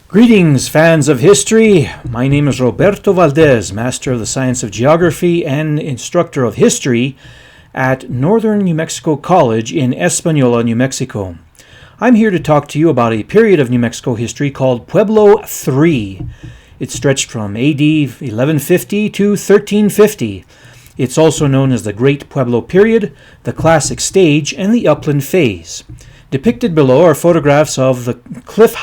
Greetings, fans of history. My name is Roberto Valdez, Master of the Science of Geography and Instructor of History at Northern New Mexico College in Espanola, New Mexico. I'm here to talk to you about a period of New Mexico history called Pueblo III. It stretched from AD 1150 to 1350. It's also known as the Great Pueblo Period, the Classic Stage, and the Upland Phase. Depicted below are photographs of the Cliff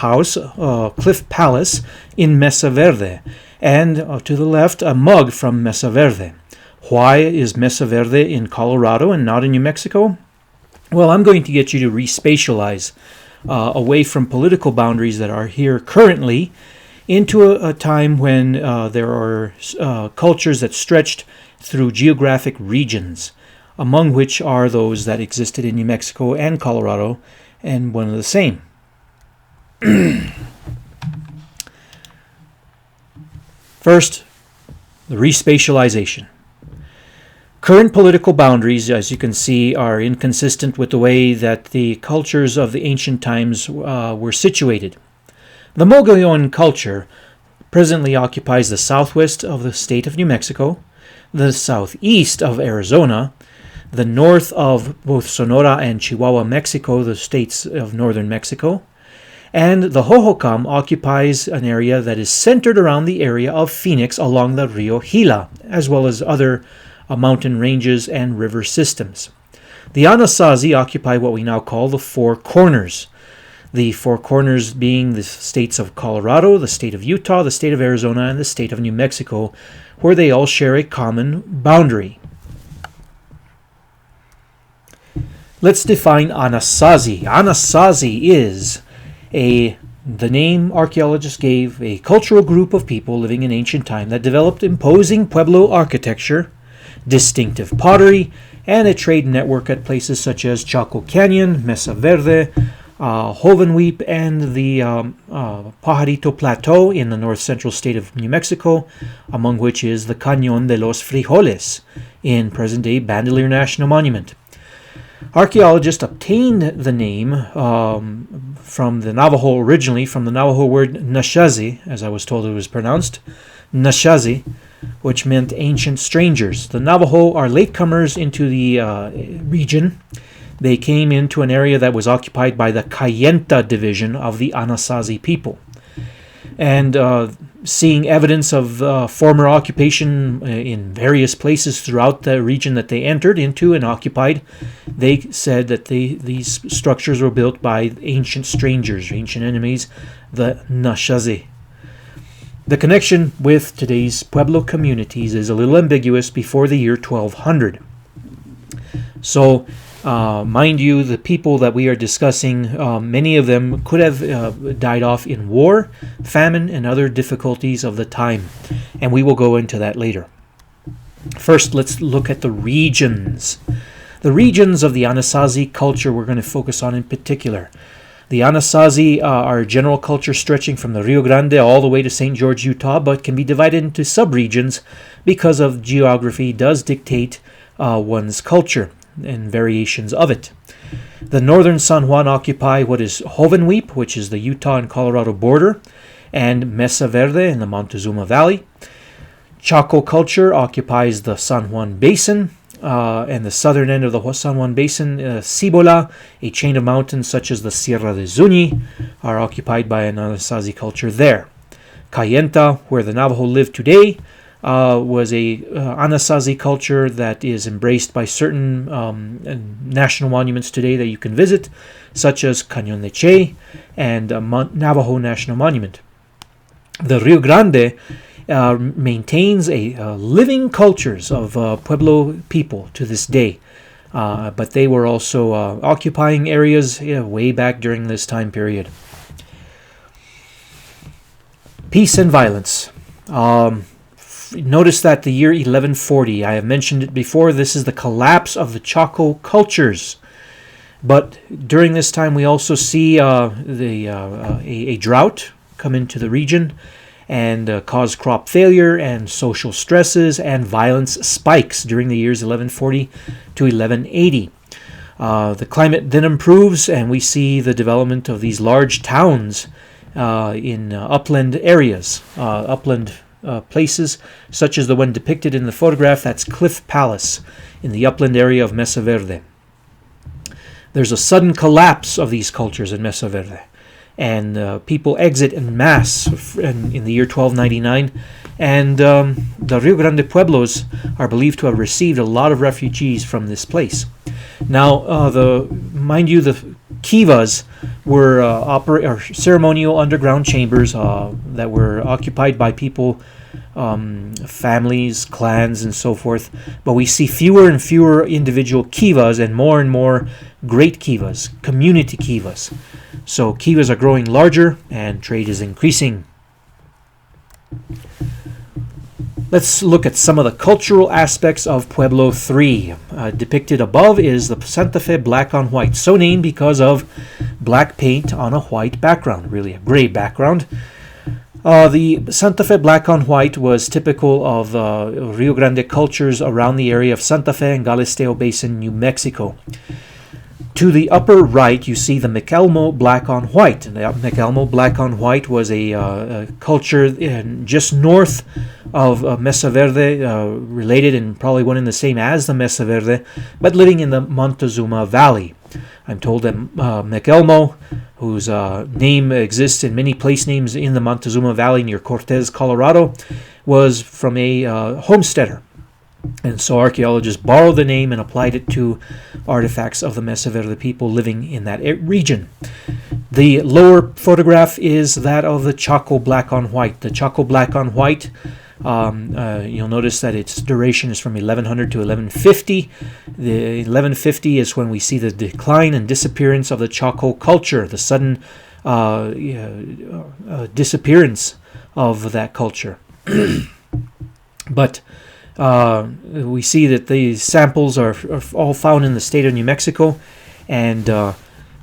Palace in Mesa Verde, and to the left, a mug from Mesa Verde. Why is Mesa Verde in Colorado and not in New Mexico? Well, I'm going to get you to respatialize away from political boundaries that are here currently into a time when there are cultures that stretched through geographic regions, among which are those that existed in New Mexico and Colorado, and one of the same. First, the respatialization. Current political boundaries, as you can see, are inconsistent with the way that the cultures of the ancient times were situated. The Mogollon culture presently occupies the southwest of the state of New Mexico, the southeast of Arizona, the north of both Sonora and Chihuahua, Mexico, the states of northern Mexico, and the Hohokam occupies an area that is centered around the area of Phoenix along the Rio Gila, as well as other mountain ranges and river systems. The Anasazi occupy what we now call the Four Corners. The Four Corners being the states of Colorado, the state of Utah, the state of Arizona, and the state of New Mexico, where they all share a common boundary. Let's define Anasazi. Anasazi is the name archaeologists gave a cultural group of people living in ancient time that developed imposing Pueblo architecture, distinctive pottery, and a trade network at places such as Chaco Canyon, Mesa Verde, Hovenweep, and the Pajarito Plateau in the north-central state of New Mexico, among which is the Cañón de los Frijoles in present-day Bandelier National Monument. Archaeologists obtained the name from the Navajo, originally from the Navajo word Anasazi, as I was told it was pronounced, Anasazi, which meant ancient strangers. The Navajo are latecomers into the region. They came into an area that was occupied by the Kayenta division of the Anasazi people. And seeing evidence of former occupation in various places throughout the region that they entered into and occupied, they said that these structures were built by ancient strangers, ancient enemies, the Anasazi. The connection with today's Pueblo communities is a little ambiguous before the year 1200. So, mind you, the people that we are discussing, many of them could have died off in war, famine, and other difficulties of the time. And we will go into that later. First, let's look at the regions. The regions of the Anasazi culture we're going to focus on in particular. The Anasazi are a general culture stretching from the Rio Grande all the way to St. George, Utah, but can be divided into subregions because of geography does dictate one's culture and variations of it. The northern San Juan occupy what is Hovenweep, which is the Utah and Colorado border, and Mesa Verde in the Montezuma Valley. Chaco culture occupies the San Juan Basin, and the southern end of the San Juan Basin, Cibola, a chain of mountains such as the Sierra de Zuni, are occupied by an Anasazi culture there. Kayenta, where the Navajo live today, was a Anasazi culture that is embraced by certain national monuments today that you can visit, such as Cañón de Che and Navajo National Monument. The Rio Grande maintains a living cultures of Pueblo people to this day, but they were also occupying areas way back during this time period. Peace and violence. Notice that the year 1140, I have mentioned it before, this is the collapse of the Chaco cultures. But during this time, we also see a drought come into the region and cause crop failure and social stresses and violence spikes during the years 1140 to 1180. The climate then improves, and we see the development of these large towns in upland areas, upland places, such as the one depicted in the photograph. That's Cliff Palace in the upland area of Mesa Verde. There's a sudden collapse of these cultures in Mesa Verde, and people exit en masse in the year 1299, and the Rio Grande Pueblos are believed to have received a lot of refugees from this place. Now, mind you, the kivas were ceremonial underground chambers that were occupied by people, families, clans, and so forth. But we see fewer and fewer individual kivas and more great kivas, community kivas. So kivas are growing larger and trade is increasing. Let's look at some of the cultural aspects of Pueblo 3. Depicted above is the Santa Fe black on white, so named because of black paint on a white background, really a gray background. The Santa Fe black on white was typical of Rio Grande cultures around the area of Santa Fe and Galisteo Basin, New Mexico. To the upper right, you see the McElmo black on white. And the McElmo black on white was a culture just north of Mesa Verde, related and probably one and the same as the Mesa Verde, but living in the Montezuma Valley. I'm told that McElmo, whose name exists in many place names in the Montezuma Valley near Cortez, Colorado, was from a homesteader. And so archaeologists borrowed the name and applied it to artifacts of the Mesa Verde people living in that region. The lower photograph is that of the Chaco black on white. The Chaco black on white, you'll notice that its duration is from 1100 to 1150. The 1150 is when we see the decline and disappearance of the Chaco culture, the sudden disappearance of that culture. But we see that these samples are all found in the state of New Mexico, and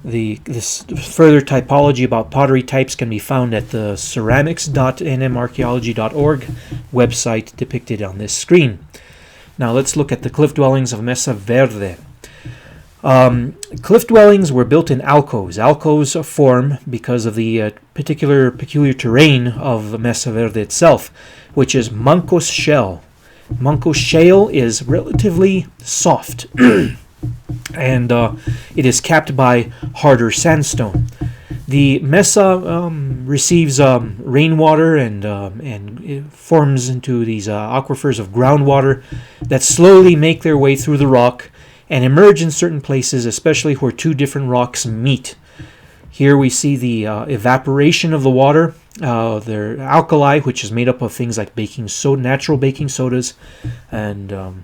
this further typology about pottery types can be found at the ceramics.nmarchaeology.org website depicted on this screen. Now let's look at the cliff dwellings of Mesa Verde. Cliff dwellings were built in alcoves. Alcoves form because of the peculiar terrain of Mesa Verde itself, which is Mancos shell. Mancos shale is relatively soft, and it is capped by harder sandstone. The mesa receives rainwater and it forms into these aquifers of groundwater that slowly make their way through the rock and emerge in certain places, especially where two different rocks meet. Here we see the evaporation of the water. They're alkali, which is made up of things like baking soda, natural baking sodas, and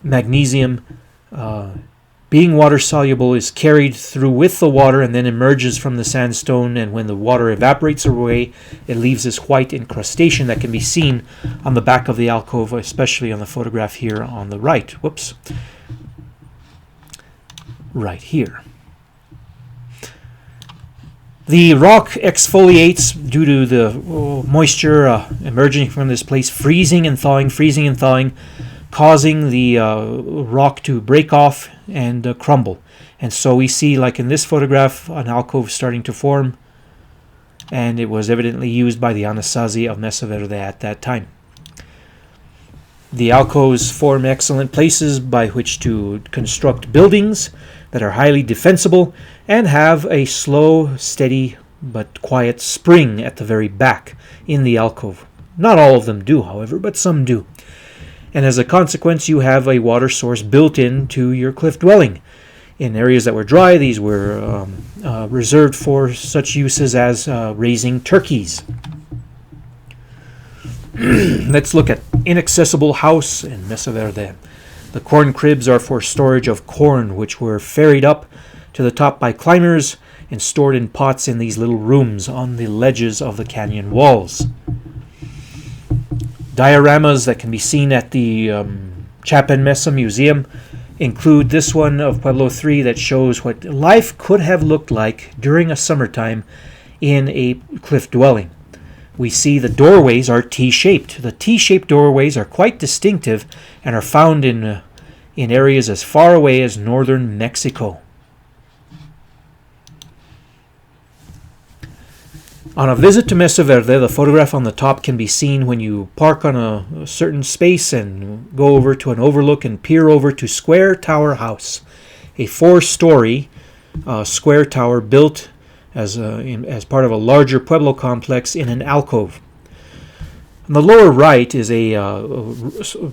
magnesium. Being water soluble, is carried through with the water and then emerges from the sandstone. And when the water evaporates away, it leaves this white incrustation that can be seen on the back of the alcove, especially on the photograph here on the right. Whoops. Right here. The rock exfoliates due to the moisture emerging from this place, freezing and thawing, causing the rock to break off and crumble. And so we see, like in this photograph, an alcove starting to form, and it was evidently used by the Anasazi of Mesa Verde at that time. The alcoves form excellent places by which to construct buildings that are highly defensible and have a slow, steady, but quiet spring at the very back in the alcove. Not all of them do, however, but some do. And as a consequence, you have a water source built into your cliff dwelling. In areas that were dry, these were reserved for such uses as raising turkeys. Let's look at inaccessible house in Mesa Verde. The corn cribs are for storage of corn, which were ferried up to the top by climbers and stored in pots in these little rooms on the ledges of the canyon walls. Dioramas that can be seen at the Chapan Mesa Museum include this one of Pueblo 3 that shows what life could have looked like during a summertime in a cliff dwelling. We see the doorways are T-shaped. The T-shaped doorways are quite distinctive and are found in areas as far away as northern Mexico. On a visit to Mesa Verde, the photograph on the top can be seen when you park on a certain space and go over to an overlook and peer over to Square Tower House, a 4-story square tower built as part of a larger Pueblo complex in an alcove. On the lower right is a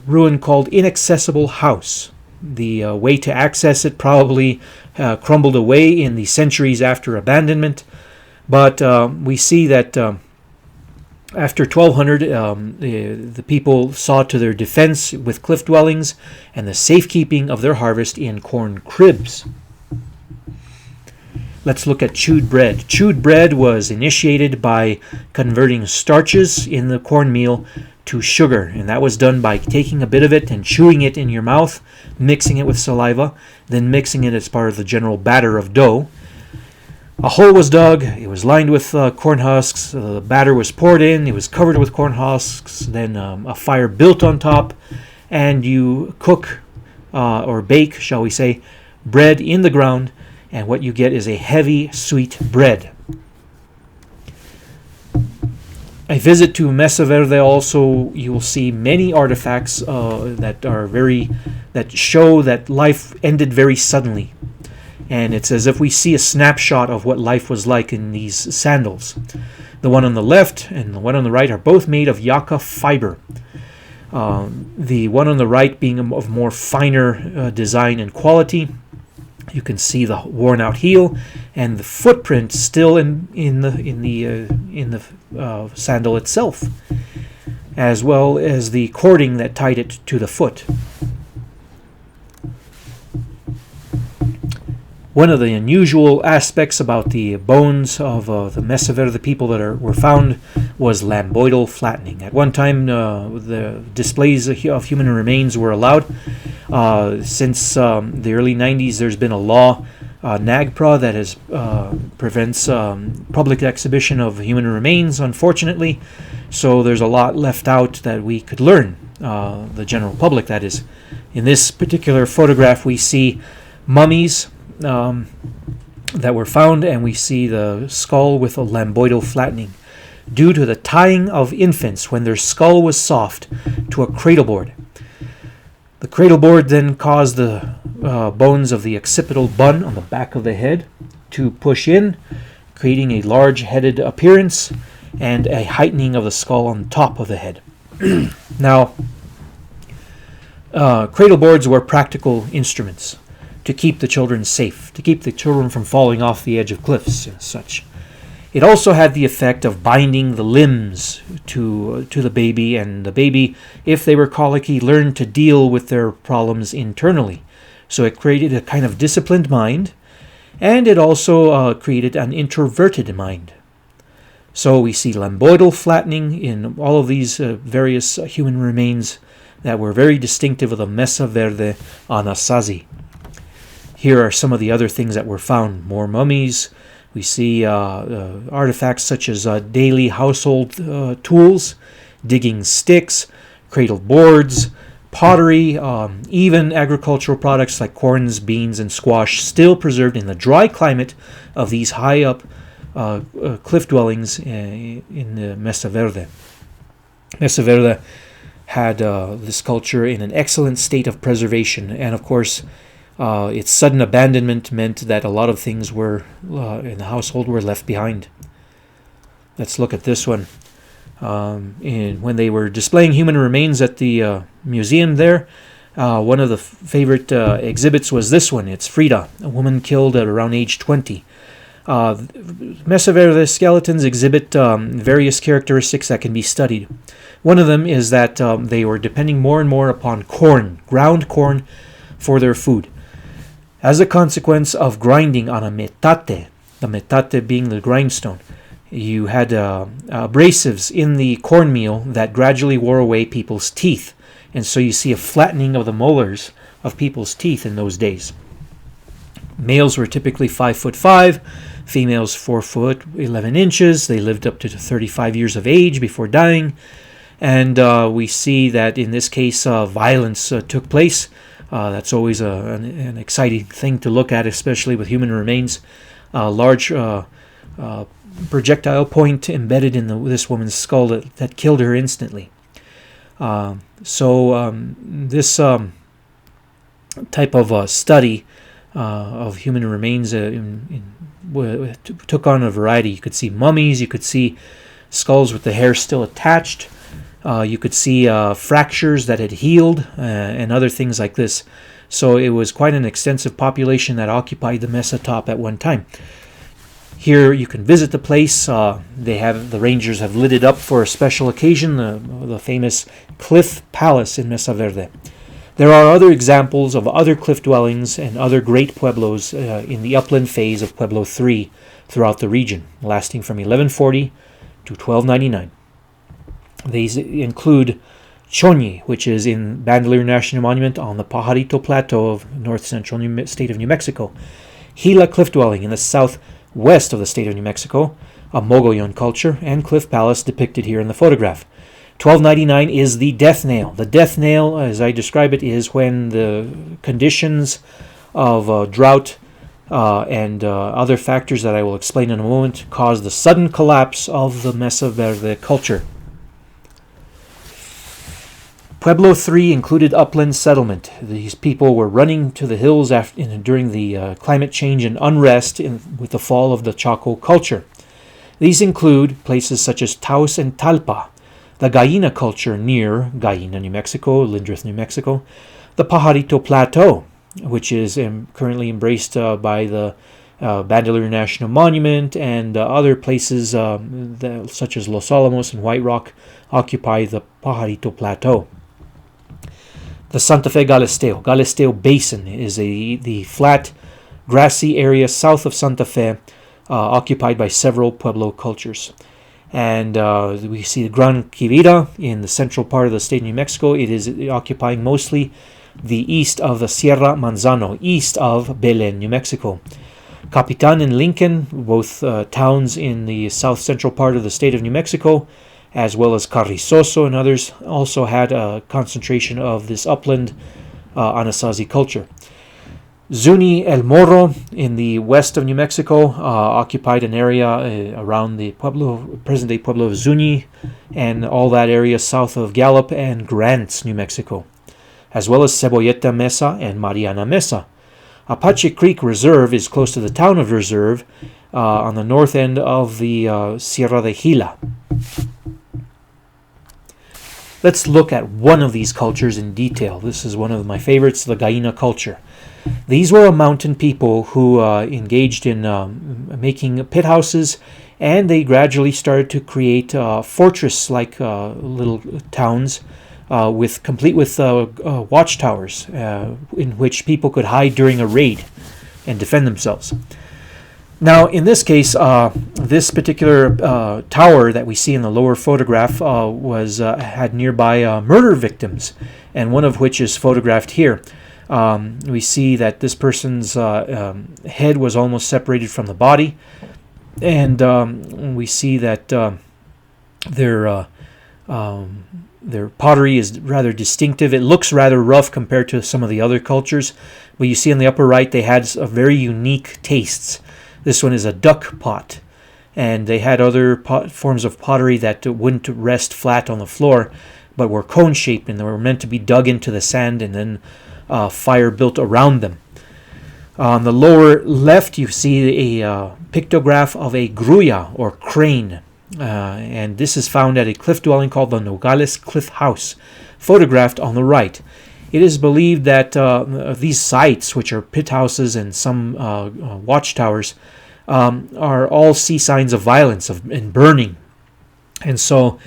ruin called Inaccessible House. The way to access it probably crumbled away in the centuries after abandonment. But we see that after 1200, the people saw to their defense with cliff dwellings and the safekeeping of their harvest in corn cribs. Let's look at chewed bread. Chewed bread was initiated by converting starches in the cornmeal to sugar, and that was done by taking a bit of it and chewing it in your mouth, mixing it with saliva, then mixing it as part of the general batter of dough. A hole was dug, it was lined with corn husks, the batter was poured in, it was covered with corn husks, then a fire built on top, and you cook or bake, shall we say, bread in the ground, and what you get is a heavy, sweet bread. A visit to Mesa Verde also, you will see many artifacts that show that life ended very suddenly. And it's as if we see a snapshot of what life was like in these sandals. The one on the left and the one on the right are both made of yucca fiber. The one on the right being of more finer design and quality. You can see the worn-out heel and the footprint still in the sandal itself, as well as the cording that tied it to the foot. One of the unusual aspects about the bones of the Mesa Verde people that were found was lamboidal flattening. At one time, the displays of human remains were allowed. Since the early 90s, there's been a law, NAGPRA, that prevents public exhibition of human remains, unfortunately. So there's a lot left out that we could learn, the general public, that is. In this particular photograph, we see mummies that were found, and we see the skull with a lamboidal flattening due to the tying of infants when their skull was soft to a cradle board. The cradle board then caused the bones of the occipital bun on the back of the head to push in, creating a large-headed appearance and a heightening of the skull on top of the head. Now, cradle boards were practical instruments to keep the children safe, to keep the children from falling off the edge of cliffs and such. It also had the effect of binding the limbs to the baby, and the baby, if they were colicky, learned to deal with their problems internally. So it created a kind of disciplined mind, and it also created an introverted mind. So we see lamboidal flattening in all of these various human remains that were very distinctive of the Mesa Verde Anasazi. Here are some of the other things that were found. More mummies. We see artifacts such as daily household tools, digging sticks, cradle boards, pottery, even agricultural products like corns, beans, and squash still preserved in the dry climate of these high up cliff dwellings in the Mesa Verde. Mesa Verde had this culture in an excellent state of preservation, and of course its sudden abandonment meant that a lot of things were in the household were left behind. Let's look at this one. When they were displaying human remains at the museum there, one of the favorite exhibits was this one. It's Frida, a woman killed at around age 20. Mesa Verde skeletons exhibit various characteristics that can be studied. One of them is that they were depending more and more upon corn, ground corn, for their food. As a consequence of grinding on a metate, the metate being the grindstone, you had abrasives in the cornmeal that gradually wore away people's teeth. And so you see a flattening of the molars of people's teeth in those days. Males were typically 5'5", females 4 foot 11 inches. They lived up to 35 years of age before dying. And we see that in this case violence took place. That's always an exciting thing to look at, especially with human remains. Large projectile point embedded in this woman's skull that killed her instantly. This type of study of human remains took on a variety. You could see mummies, you could see skulls with the hair still attached, you could see fractures that had healed, and other things like this. So it was quite an extensive population that occupied the mesa top at one time. Here you can visit the place. The rangers have lit it up for a special occasion, the famous Cliff Palace in Mesa Verde. There are other examples of other cliff dwellings and other great pueblos in the upland phase of Pueblo 3 throughout the region, lasting from 1140 to 1299. These include Choni, which is in Bandelier National Monument on the Pajarito Plateau of north-central state of New Mexico. Gila Cliff Dwelling in the southwest of the state of New Mexico, a Mogollon culture, and Cliff Palace depicted here in the photograph. 1299 is the death nail. The death nail, as I describe it, is when the conditions of drought and other factors that I will explain in a moment cause the sudden collapse of the Mesa Verde culture. Pueblo 3 included upland settlement. These people were running to the hills during the climate change and unrest with the fall of the Chaco culture. These include places such as Taos and Talpa, the Gallina culture near Gallina, New Mexico, Lindrith, New Mexico, the Pajarito Plateau, which is currently embraced by the Bandelier National Monument, and other places such as Los Alamos and White Rock occupy the Pajarito Plateau. The Santa Fe Galisteo. Galisteo Basin is the flat, grassy area south of Santa Fe, occupied by several Pueblo cultures. And we see the Gran Quivira in the central part of the state of New Mexico. It is occupying mostly the east of the Sierra Manzano, east of Belen, New Mexico. Capitan and Lincoln, both towns in the south central part of the state of New Mexico, as well as Carrizoso and others, also had a concentration of this upland Anasazi culture. Zuni El Morro in the west of New Mexico occupied an area around the present-day Pueblo of Zuni, and all that area south of Gallup and Grants, New Mexico, as well as Cebolleta Mesa and Mariana Mesa. Apache Creek Reserve is close to the town of Reserve on the north end of the Sierra de Gila. Let's look at one of these cultures in detail. This is one of my favorites, the Gallina culture. These were a mountain people who engaged in making pit houses, and they gradually started to create fortress-like little towns complete with watchtowers in which people could hide during a raid and defend themselves. Now, in this case, this particular tower that we see in the lower photograph had nearby murder victims, and one of which is photographed here. We see that this person's head was almost separated from the body, and we see that their pottery is rather distinctive. It looks rather rough compared to some of the other cultures, but you see in the upper right they had very unique tastes. This one is a duck pot, and they had other forms of pottery that wouldn't rest flat on the floor, but were cone-shaped, and they were meant to be dug into the sand and then fire built around them. On the lower left, you see a pictograph of a gruya, or crane, and this is found at a cliff dwelling called the Nogales Cliff House, photographed on the right. It is believed that these sites, which are pit houses and some watchtowers, are all see signs of violence and burning. And so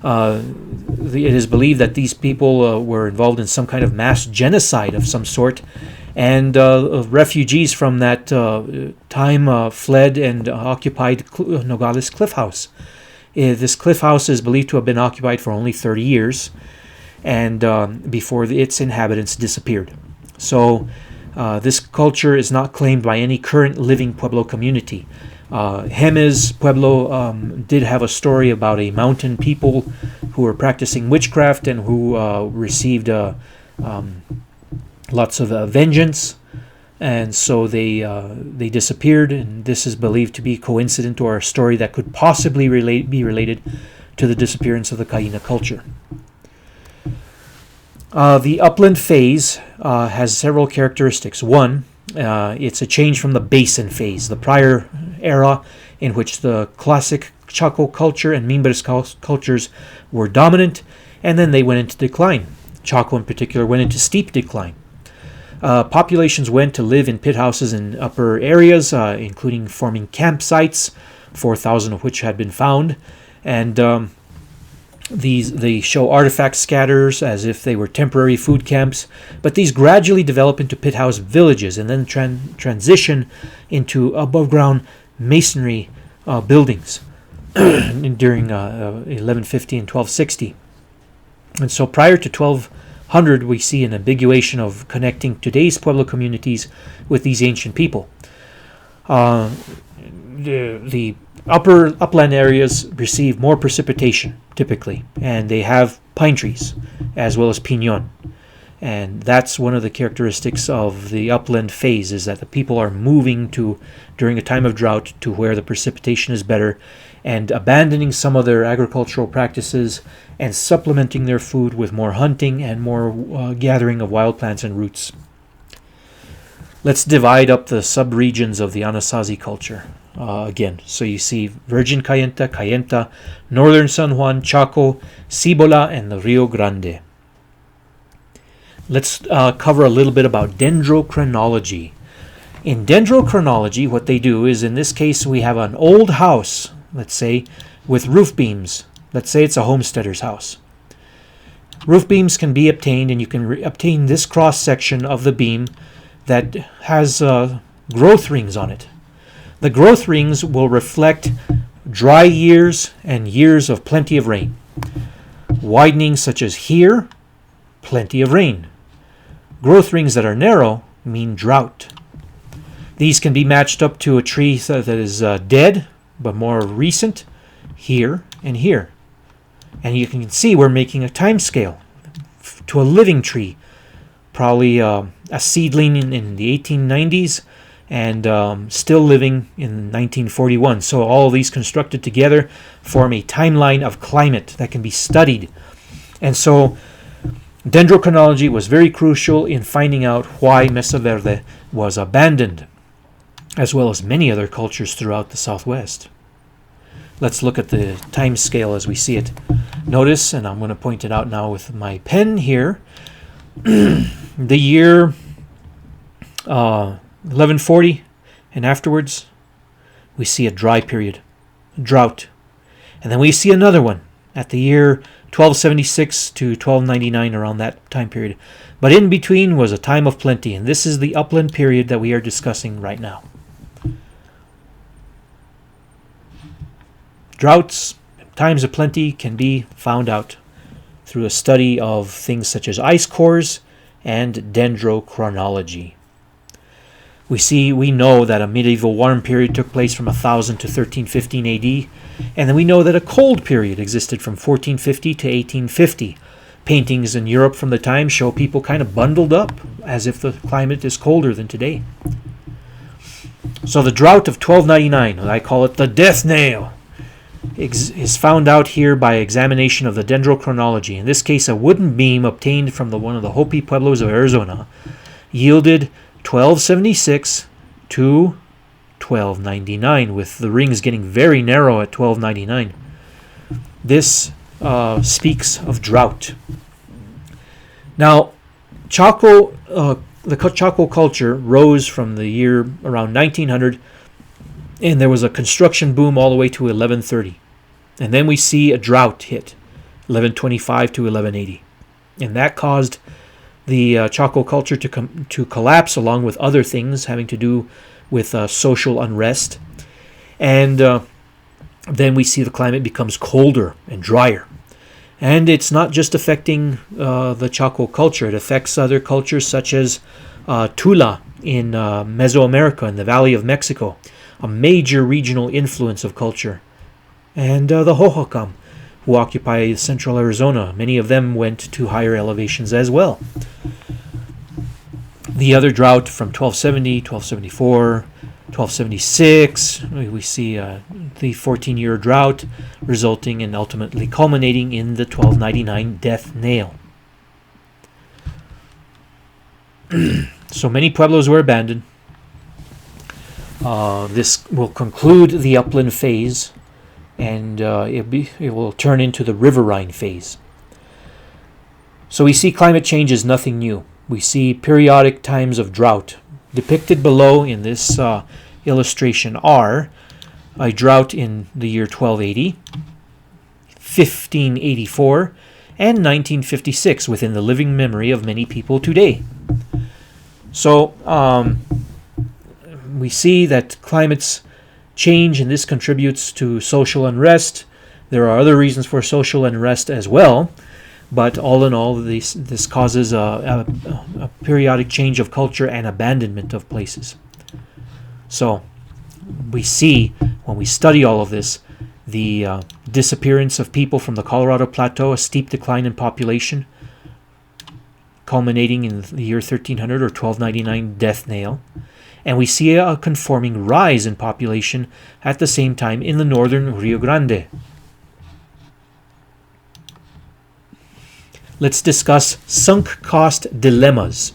it is believed that these people were involved in some kind of mass genocide of some sort, and refugees from that time fled and occupied Nogales Cliff House. This cliff house is believed to have been occupied for only 30 years, and before its inhabitants disappeared. So this culture is not claimed by any current living Pueblo community. Jemez Pueblo did have a story about a mountain people who were practicing witchcraft and who received lots of vengeance and so they disappeared. And this is believed to be coincident or a story that could possibly be related to the disappearance of the Kaina culture. The upland phase has several characteristics. One, it's a change from the basin phase, the prior era in which the classic Chaco culture and Mimbres cultures were dominant, and then they went into decline. Chaco in particular went into steep decline. Populations went to live in pit houses in upper areas, including forming campsites, 4,000 of which had been found, and they show artifact scatters as if they were temporary food camps, but these gradually develop into pit house villages and then transition into above-ground masonry buildings during 1150 and 1260. And so prior to 1200, we see an ambiguation of connecting today's Pueblo communities with these ancient people. The upland areas receive more precipitation, typically, and they have pine trees, as well as piñón. And that's one of the characteristics of the upland phase, is that the people are moving during a time of drought, to where the precipitation is better, and abandoning some of their agricultural practices and supplementing their food with more hunting and more gathering of wild plants and roots. Let's divide up the subregions of the Anasazi culture again. So you see Virgin Cayenta, Northern San Juan, Chaco, Cibola, and the Rio Grande. Let's cover a little bit about dendrochronology. In dendrochronology, what they do is, in this case, we have an old house, let's say, with roof beams. Let's say it's a homesteader's house. Roof beams can be obtained, and you can obtain this cross-section of the beam that has growth rings on it. The growth rings will reflect dry years and years of plenty of rain. Widening, such as here, plenty of rain. Growth rings that are narrow mean drought. These can be matched up to a tree that is dead, but more recent, here and here. And you can see we're making a time scale to a living tree, probably a seedling in the 1890s, and still living in 1941. So all of these constructed together form a timeline of climate that can be studied. And so dendrochronology was very crucial in finding out why Mesa Verde was abandoned, as well as many other cultures throughout the Southwest. Let's look at the time scale as we see it. Notice, and I'm going to point it out now with my pen here, the year 1140 and afterwards, we see a dry period, a drought. And then we see another one at the year 1276 to 1299, around that time period. But in between was a time of plenty, and this is the upland period that we are discussing right now. Droughts, times of plenty, can be found out through a study of things such as ice cores and dendrochronology. We know that a medieval warm period took place from 1000 to 1315 AD, and then we know that a cold period existed from 1450 to 1850. Paintings in Europe from the time show people kind of bundled up, as if the climate is colder than today. So the drought of 1299, I call it the death nail, is found out here by examination of the dendrochronology. In this case, a wooden beam obtained from one of the Hopi Pueblos of Arizona yielded 1276 to 1299, with the rings getting very narrow at 1299. This speaks of drought. Now, the Chaco culture rose from the year around 1900, and there was a construction boom all the way to 1130. And then we see a drought hit, 1125 to 1180. And that caused the Chaco culture to collapse, along with other things having to do with social unrest. And then we see the climate becomes colder and drier. And it's not just affecting the Chaco culture. It affects other cultures such as Tula in Mesoamerica, in the Valley of Mexico, a major regional influence of culture. And the Hohokam, who occupy central Arizona. Many of them went to higher elevations as well. The other drought from 1270, 1274, 1276, we see the 14-year drought resulting and ultimately culminating in the 1299 death nail. So many pueblos were abandoned. This will conclude the upland phase, and it will turn into the riverine phase. So we see climate change is nothing new. We see periodic times of drought. Depicted below in this illustration are a drought in the year 1280, 1584, and 1956 within the living memory of many people today. So we see that climates change, and this contributes to social unrest. There are other reasons for social unrest as well, but all in all, this causes a periodic change of culture and abandonment of places. So we see, when we study all of this, the disappearance of people from the Colorado Plateau, a steep decline in population, culminating in the year 1300 or 1299 death nail. And we see a conforming rise in population at the same time in the northern Rio Grande. Let's discuss sunk cost dilemmas.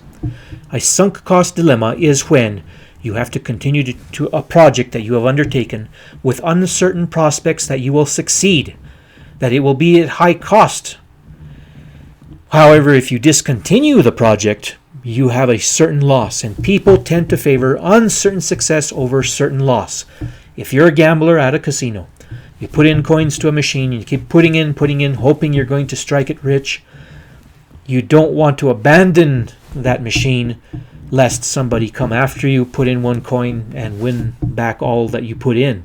A sunk cost dilemma is when you have to continue to a project that you have undertaken with uncertain prospects that you will succeed, that it will be at high cost. However, if you discontinue the project, you have a certain loss, and people tend to favor uncertain success over certain loss. If you're a gambler at a casino, you put in coins to a machine, you keep putting in, hoping you're going to strike it rich. You don't want to abandon that machine lest somebody come after you, put in one coin, and win back all that you put in.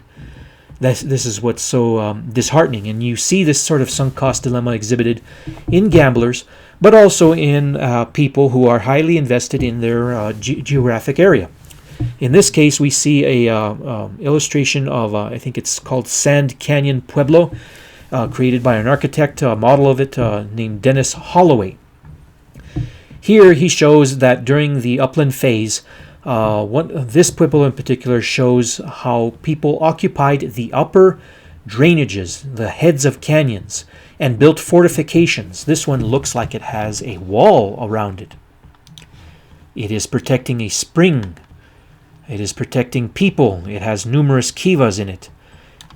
This is what's so disheartening, and you see this sort of sunk cost dilemma exhibited in gamblers, but also in people who are highly invested in their geographic area. In this case, we see a illustration of, I think it's called Sand Canyon Pueblo, created by an architect, a model of it named Dennis Holloway. Here he shows that during the upland phase, this Pueblo in particular shows how people occupied the upper drainages, the heads of canyons, and built fortifications. This one looks like it has a wall around it. It is protecting a spring. It is protecting people. It has numerous kivas in it.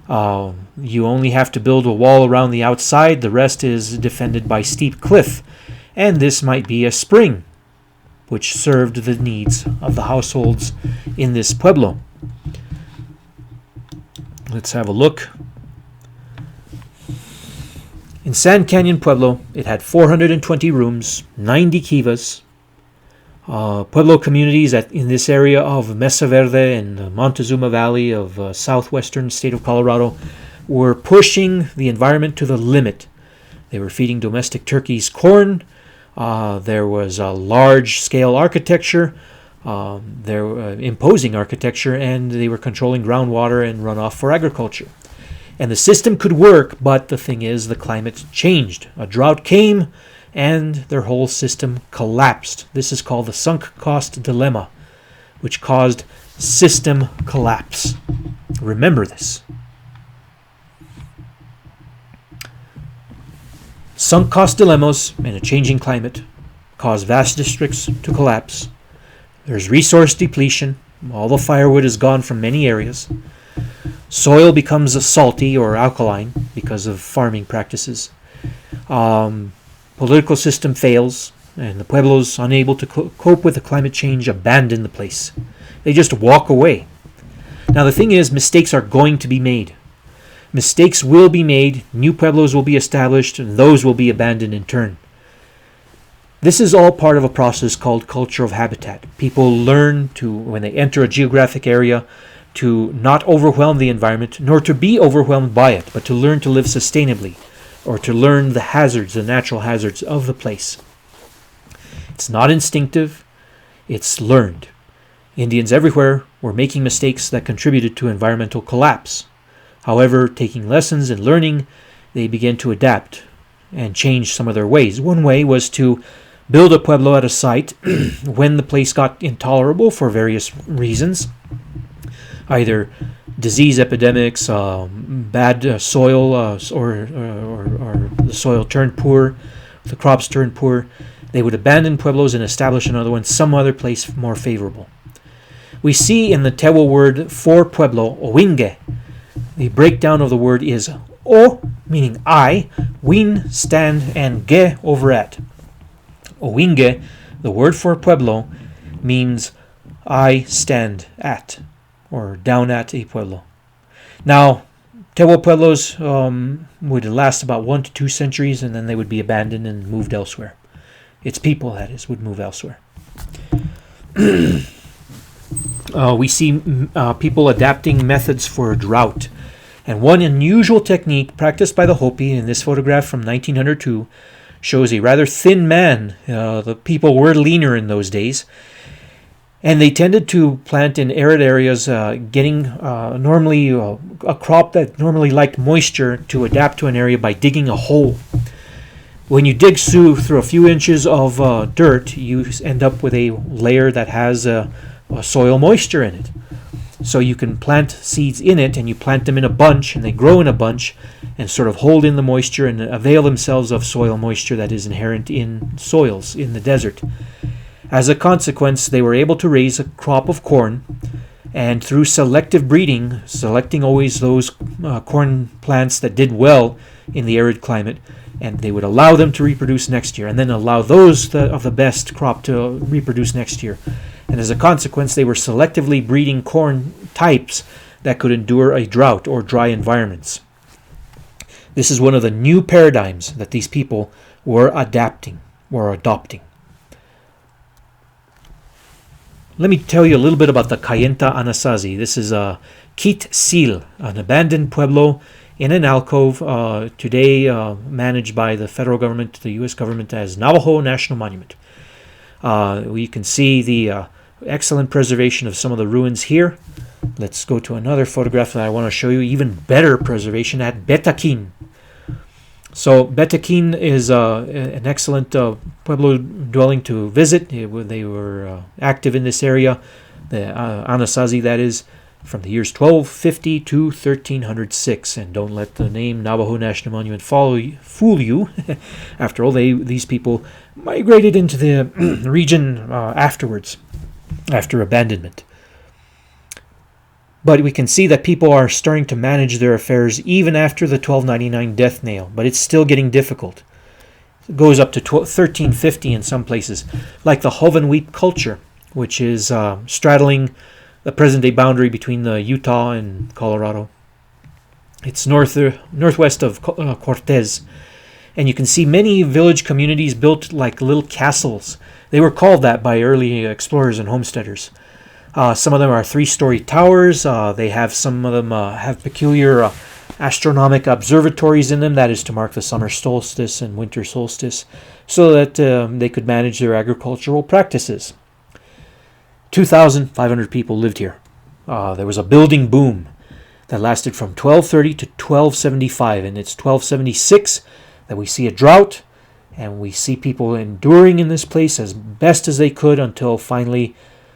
You only have to build a wall around the outside. The rest is defended by steep cliff. And this might be a spring, which served the needs of the households in this pueblo. Let's have a look. In Sand Canyon Pueblo, it had 420 rooms, 90 kivas. Pueblo communities in this area of Mesa Verde and Montezuma Valley of southwestern state of Colorado were pushing the environment to the limit. They were feeding domestic turkeys corn. There was a large-scale architecture, imposing architecture, and they were controlling groundwater and runoff for agriculture. And the system could work, but the thing is, the climate changed. A drought came, and their whole system collapsed. This is called the sunk cost dilemma, which caused system collapse. Remember this. Sunk cost dilemmas and a changing climate cause vast districts to collapse. There's resource depletion. All the firewood is gone from many areas. Soil becomes salty or alkaline because of farming practices. Political system fails, and the Pueblos, unable to cope with the climate change, abandon the place. They just walk away. Now the thing is, mistakes are going to be made. Mistakes will be made, new pueblos will be established, and those will be abandoned in turn. This is all part of a process called culture of habitat. People learn to, when they enter a geographic area, to not overwhelm the environment, nor to be overwhelmed by it, but to learn to live sustainably, or to learn the hazards, the natural hazards of the place. It's not instinctive, it's learned. Indians everywhere were making mistakes that contributed to environmental collapse. However, taking lessons and learning, they began to adapt and change some of their ways. One way was to build a pueblo at a site when the place got intolerable for various reasons, either disease epidemics, bad soil, or the soil turned poor, the crops turned poor. They would abandon pueblos and establish another one, some other place more favorable. We see in the Tewa word for pueblo, owinge. The breakdown of the word is o, meaning I, win, stand, and ge, over at. Owinge, the word for pueblo, means I stand at, or down at a pueblo. Now, Tewa pueblos would last about 1 to 2 centuries, and then they would be abandoned and moved elsewhere. Its people, that is, would move elsewhere. We see people adapting methods for drought. And one unusual technique practiced by the Hopi in this photograph from 1902 shows a rather thin man. The people were leaner in those days. And they tended to plant in arid areas, getting normally a crop that normally liked moisture to adapt to an area by digging a hole. When you dig through a few inches of dirt, you end up with a layer that has soil moisture in it. So you can plant seeds in it, and you plant them in a bunch, and they grow in a bunch and sort of hold in the moisture and avail themselves of soil moisture that is inherent in soils in the desert. As a consequence, they were able to raise a crop of corn, and through selective breeding, selecting always those corn plants that did well in the arid climate, and they would allow them to reproduce next year, and then allow those of the best crop to reproduce next year. And as a consequence, they were selectively breeding corn types that could endure a drought or dry environments. This is one of the new paradigms that these people were adopting. Let me tell you a little bit about the Kayenta Anasazi. This is a Kit Sil, an abandoned pueblo in an alcove, today managed by the federal government, the U.S. government, as Navajo National Monument. We can see the excellent preservation of some of the ruins here. Let's go to another photograph that I want to show you, even better preservation at Betakin. So Betakin is an excellent pueblo dwelling to visit. They were active in this area, the Anasazi, that is, from the years 1250 to 1306. And don't let the name Navajo National Monument fool you. After all, these people migrated into the region afterwards, after abandonment. But we can see that people are starting to manage their affairs even after the 1299 death nail, but it's still getting difficult. It goes up to 1350 in some places, like the Hovenweep culture, which is straddling the present-day boundary between Utah and Colorado. It's northwest of Cortez, and you can see many village communities built like little castles. They were called that by early explorers and homesteaders. Some of them are 3-story towers. They have some of them have peculiar astronomic observatories in them. That is to mark the summer solstice and winter solstice, so that they could manage their agricultural practices. 2,500 people lived here. There was a building boom that lasted from 1230 to 1275, and it's 1276 that we see a drought, and we see people enduring in this place as best as they could until finally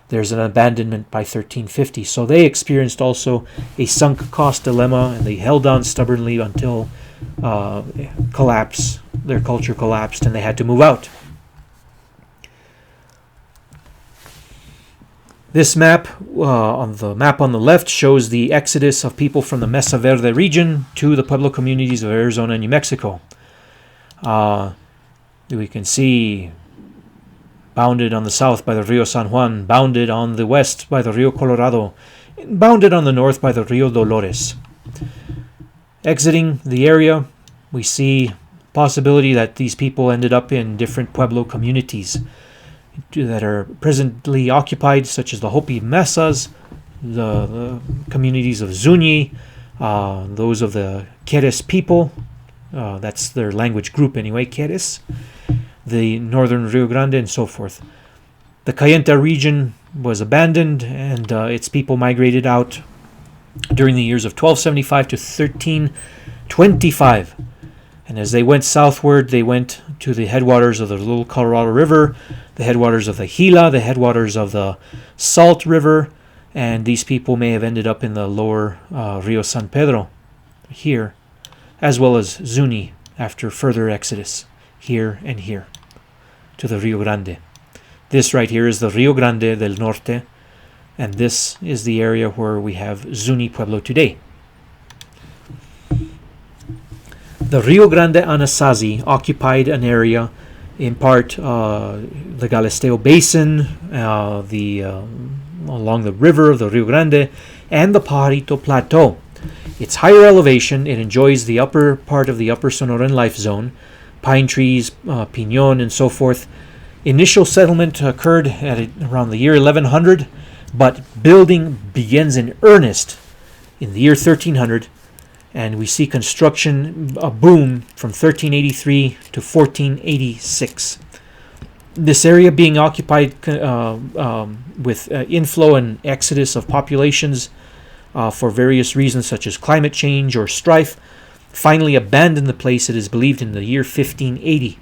there's an abandonment by 1350. So they experienced also a sunk cost dilemma, and they held on stubbornly until collapse. Their culture collapsed, and they had to move out. This map, on the left, shows the exodus of people from the Mesa Verde region to the Pueblo communities of Arizona and New Mexico. We can see bounded on the south by the Rio San Juan, bounded on the west by the Rio Colorado, and bounded on the north by the Rio Dolores. Exiting the area, we see possibility that these people ended up in different Pueblo communities that are presently occupied, such as the Hopi Mesas, the communities of Zuni, those of the Queres people, that's their language group anyway, Queres, the northern Rio Grande, and so forth. The Kayenta region was abandoned, and its people migrated out during the years of 1275 to 1325. And as they went southward, they went to the headwaters of the Little Colorado River, the headwaters of the Gila, the headwaters of the Salt River, and these people may have ended up in the lower Rio San Pedro here, as well as Zuni after further exodus here and here to the Rio Grande. This right here is the Rio Grande del Norte, and this is the area where we have Zuni Pueblo today. The Rio Grande Anasazi occupied an area, in part the Galisteo Basin, along the river of the Rio Grande, and the Pajarito Plateau. Its higher elevation, it enjoys the upper part of the upper Sonoran life zone, pine trees, pinon, and so forth. Initial settlement occurred at around the year 1100, but building begins in earnest in the year 1300, and we see construction boom from 1383 to 1486. This area being occupied with inflow and exodus of populations for various reasons such as climate change or strife, finally abandoned the place, it is believed, in the year 1580.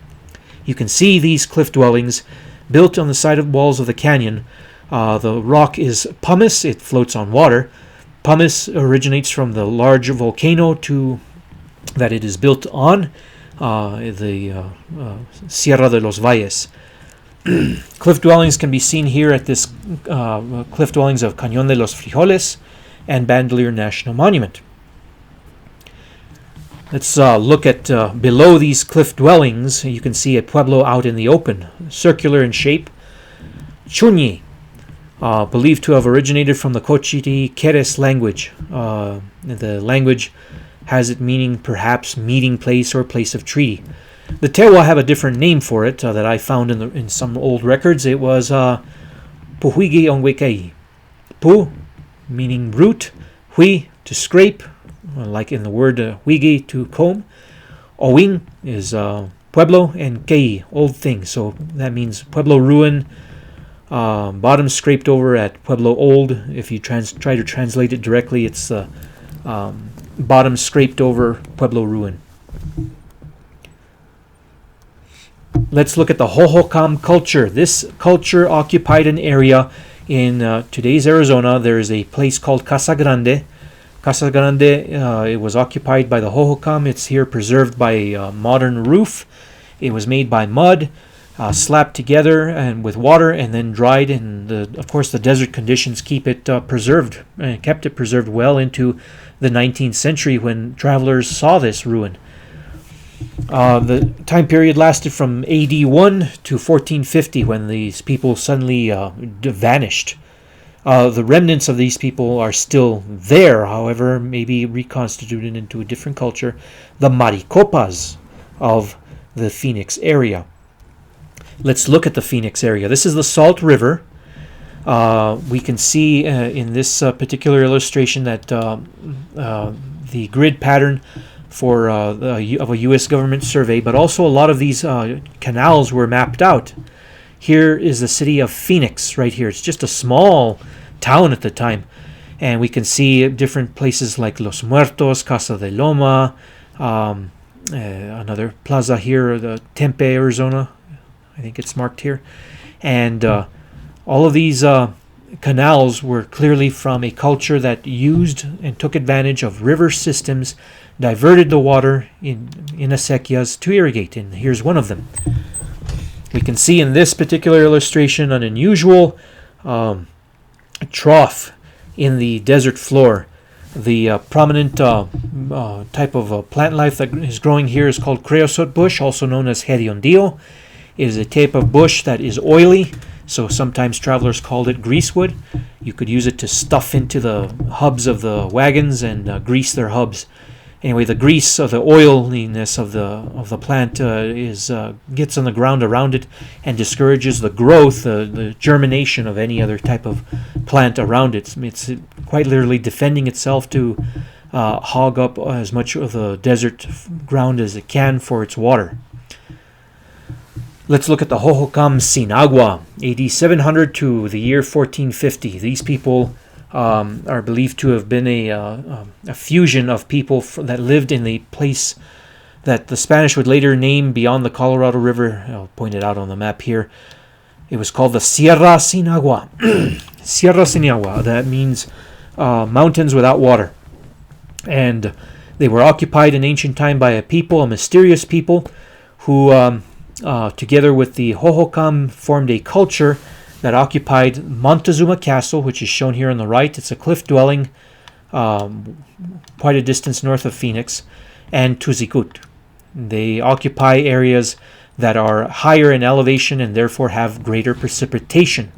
You can see these cliff dwellings built on the side of walls of the canyon. The rock is pumice, it floats on water. Pumice originates from the large volcano that it is built on, the Sierra de los Valles. Cliff dwellings can be seen here at this cliff dwellings of Cañón de los Frijoles and Bandelier National Monument. Let's look at below these cliff dwellings. You can see a pueblo out in the open, circular in shape. Chunyi, believed to have originated from the Cochiti Queres language. The language has it meaning perhaps meeting place or place of treaty. The Tewa have a different name for it that I found in some old records. It was Puhuigi Onwekai. Pu, meaning root. Hui, to scrape, like in the word huigi, to comb. Owing is Pueblo, and Kei, old thing. So that means Pueblo ruin. Bottom scraped over at Pueblo old. If you try to translate it directly, it's bottom scraped over Pueblo ruin. Let's look at the Hohokam culture. This culture occupied an area in today's Arizona. There is a place called Casa Grande. Casa Grande, it was occupied by the Hohokam. It's here preserved by a modern roof. It was made by mud, slapped together and with water, and then dried. And of course, the desert conditions keep it preserved, and kept it preserved well into the 19th century when travelers saw this ruin. The time period lasted from AD 1 to 1450, when these people suddenly vanished. The remnants of these people are still there, however, maybe reconstituted into a different culture. The Maricopas of the Phoenix area. Let's look at the Phoenix area. This is the Salt River. We can see in this particular illustration that the grid pattern of a U.S. government survey, but also a lot of these canals were mapped out. Here is the city of Phoenix right here. It's just a small town at the time. And we can see different places like Los Muertos, Casa de Loma, another plaza here, the Tempe, Arizona. I think it's marked here. And all of these canals were clearly from a culture that used and took advantage of river systems, diverted the water in acequias to irrigate. And here's one of them. We can see in this particular illustration an unusual trough in the desert floor. The prominent type of plant life that is growing here is called creosote bush, also known as hediondillo. It is a type of bush that is oily, so sometimes travelers called it greasewood. You could use it to stuff into the hubs of the wagons and grease their hubs. Anyway, the grease of the oiliness of the plant gets on the ground around it and discourages the growth, the germination of any other type of plant around it. It's quite literally defending itself to hog up as much of the desert ground as it can for its water. Let's look at the Hohokam Sinagua, AD 700 to the year 1450. These people are believed to have been a fusion of people that lived in the place that the Spanish would later name beyond the Colorado River. I'll point it out on the map here. It was called the Sierra Sin Agua. Sierra Sin Agua. That means mountains without water. And they were occupied in ancient time by a mysterious people, who, together with the Hohokam, formed a culture that occupied Montezuma Castle, which is shown here on the right. It's a cliff dwelling quite a distance north of Phoenix, and Tuzikut. They occupy areas that are higher in elevation and therefore have greater precipitation.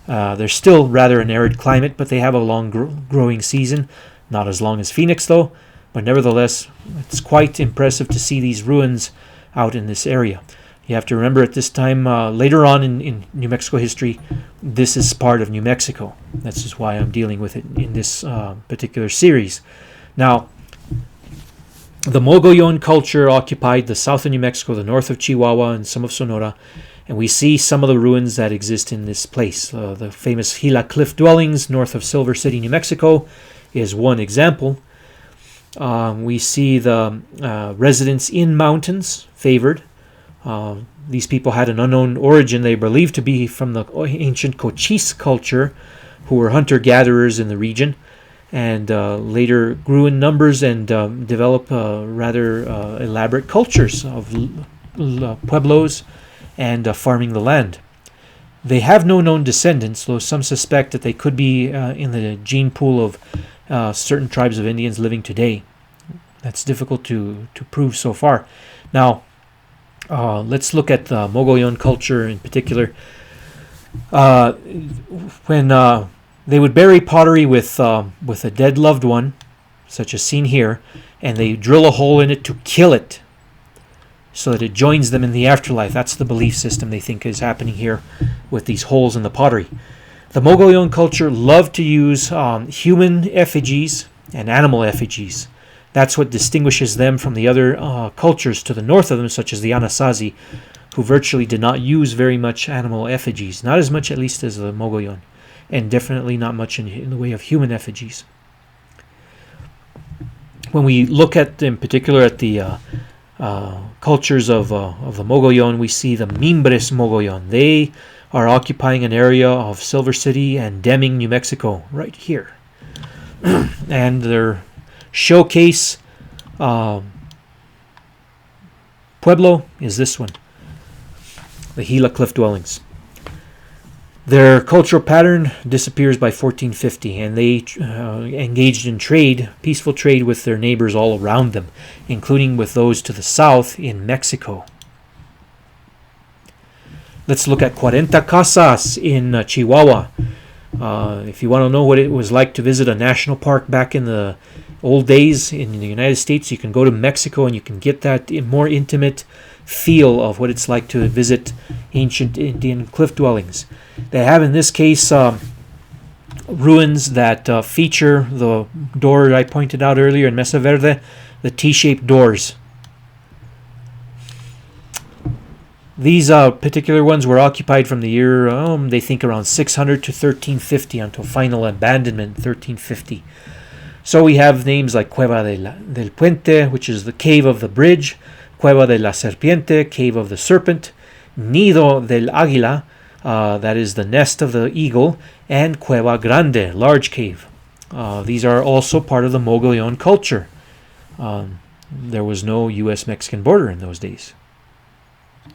They're still rather an arid climate, but they have a long growing season. Not as long as Phoenix, though, but nevertheless, it's quite impressive to see these ruins out in this area. You have to remember at this time, later on in New Mexico history, this is part of New Mexico. That's just why I'm dealing with it in this particular series. Now, the Mogollon culture occupied the south of New Mexico, the north of Chihuahua, and some of Sonora, and we see some of the ruins that exist in this place. The famous Gila Cliff dwellings north of Silver City, New Mexico, is one example. We see the residents in mountains favored. These people had an unknown origin. They believed to be from the ancient Cochise culture, who were hunter-gatherers in the region, and later grew in numbers and developed rather elaborate cultures of pueblos and farming the land. They have no known descendants, though some suspect that they could be in the gene pool of certain tribes of Indians living today. That's difficult to prove so far. Now, let's look at the Mogollon culture in particular. When they would bury pottery with a dead loved one, such as seen here, and they drill a hole in it to kill it, so that it joins them in the afterlife. That's the belief system they think is happening here with these holes in the pottery. The Mogollon culture loved to use human effigies and animal effigies. That's what distinguishes them from the other cultures to the north of them, such as the Anasazi, who virtually did not use very much animal effigies. Not as much, at least, as the Mogollon, and definitely not much in the way of human effigies. When we look at, in particular, at the cultures of the Mogollon, we see the Mimbres Mogollon. They are occupying an area of Silver City and Deming, New Mexico, right here. And their showcase Pueblo is this one, the Gila Cliff Dwellings. Their cultural pattern disappears by 1450, and they engaged in trade, peaceful trade with their neighbors all around them, including with those to the south in Mexico. Let's look at 40 Casas in Chihuahua. If you want to know what it was like to visit a national park back in the old days in the United States, you can go to Mexico and you can get that more intimate feel of what it's like to visit ancient Indian cliff dwellings. They have, in this case, ruins that feature the door I pointed out earlier in Mesa Verde, the T-shaped doors. These particular ones were occupied from the year, they think, around 600 to 1350 until final abandonment in 1350. So we have names like Cueva del Puente, which is the cave of the bridge, Cueva de la Serpiente, cave of the serpent, Nido del Águila, that is the nest of the eagle, and Cueva Grande, large cave. These are also part of the Mogollon culture. There was no U.S.-Mexican border in those days.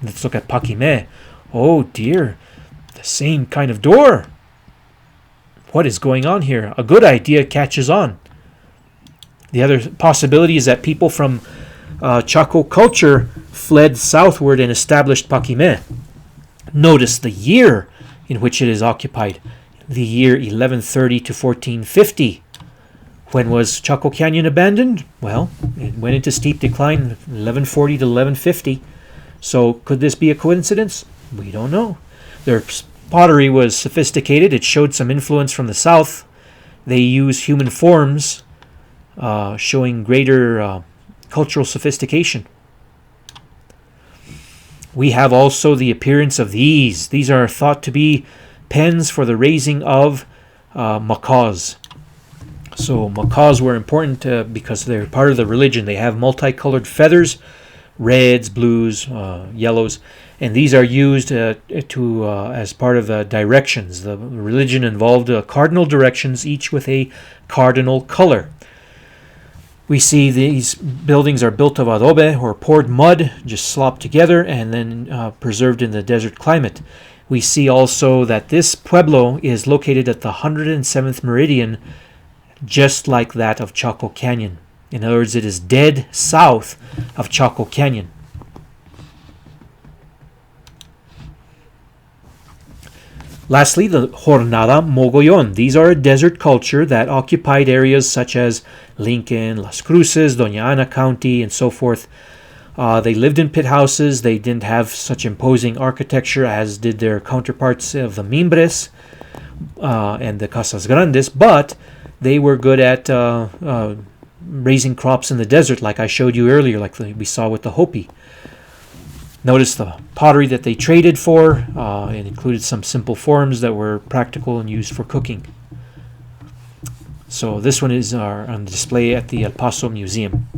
Let's look at Paquimé. Oh dear, the same kind of door. What is going on here? A good idea catches on. The other possibility is that people from Chaco Culture fled southward and established Paquimé. Notice the year in which it is occupied. The year 1130 to 1450. When was Chaco Canyon abandoned? Well, it went into steep decline 1140 to 1150. So could this be a coincidence? We don't know. Their pottery was sophisticated. It showed some influence from the south. They use human forms, showing greater cultural sophistication. We have also the appearance of these. These are thought to be pens for the raising of macaws. So macaws were important because they're part of the religion. They have multicolored feathers, reds, blues, yellows, and these are used as part of directions. The religion involved cardinal directions, each with a cardinal color. We see these buildings are built of adobe, or poured mud, just slopped together and then preserved in the desert climate. We see also that this pueblo is located at the 107th meridian, just like that of Chaco Canyon. In other words, it is dead south of Chaco Canyon. Lastly, the Jornada Mogollon. These are a desert culture that occupied areas such as Lincoln, Las Cruces, Doña Ana County, and so forth. They lived in pit houses. They didn't have such imposing architecture as did their counterparts of the Mimbres and the Casas Grandes, but they were good at raising crops in the desert, like I showed you earlier, like we saw with the Hopi. Notice the pottery that they traded for. It included some simple forms that were practical and used for cooking. So this one is on display at the El Paso Museum.